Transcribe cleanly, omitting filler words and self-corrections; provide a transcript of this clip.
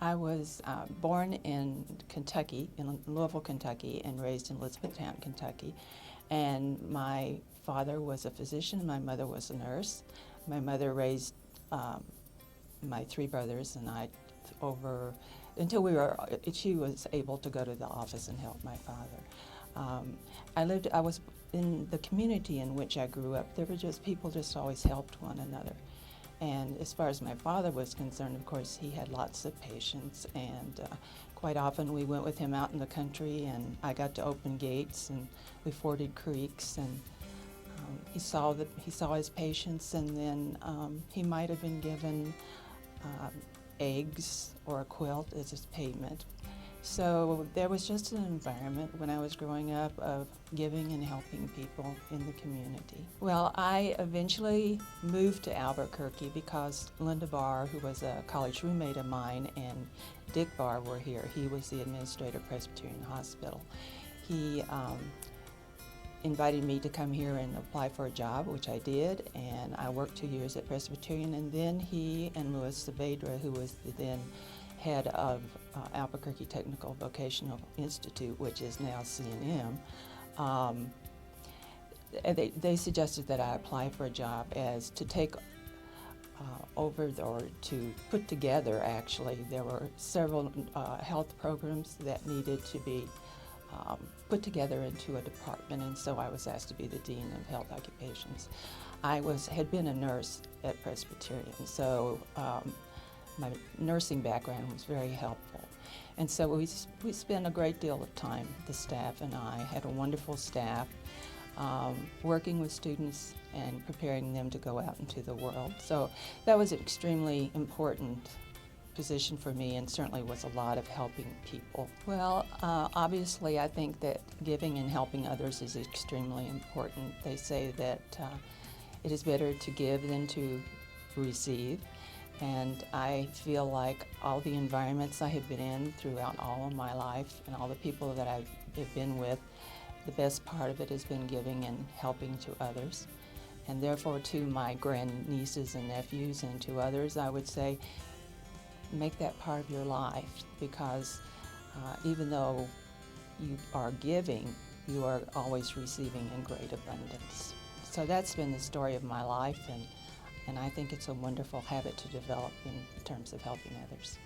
I was born in Kentucky, in Louisville, Kentucky, and raised in Elizabethtown, Kentucky. And my father was a physician, my mother was a nurse. My mother raised my three brothers and I until she was able to go to the office and help my father. I was in the community in which I grew up. There were people just always helped one another. And as far as my father was concerned, of course, he had lots of patients, and quite often we went with him out in the country, and I got to open gates, and we forded creeks, and he saw his patients, and then he might have been given eggs or a quilt as his payment. So there was just an environment when I was growing up of giving and helping people in the community. Well, I eventually moved to Albuquerque because Linda Barr, who was a college roommate of mine, and Dick Barr were here. He was the administrator of Presbyterian Hospital. He invited me to come here and apply for a job, which I did, and I worked 2 years at Presbyterian, and then he and Louis Saavedra, who was the then head of Albuquerque Technical Vocational Institute, which is now CNM, they suggested that I apply for a job as to take over or to put together, actually. There were several health programs that needed to be put together into a department, and so I was asked to be the Dean of Health Occupations. I had been a nurse at Presbyterian, so my nursing background was very helpful. And so we spent a great deal of time, the staff and I had a wonderful staff, working with students and preparing them to go out into the world. So that was an extremely important position for me, and certainly was a lot of helping people. Well, obviously I think that giving and helping others is extremely important. They say that it is better to give than to receive. And I feel like all the environments I have been in throughout all of my life and all the people that I've been with, the best part of it has been giving and helping to others. And therefore, to my grandnieces and nephews and to others, I would say, make that part of your life, because even though you are giving, you are always receiving in great abundance. So that's been the story of my life, and I think it's a wonderful habit to develop in terms of helping others.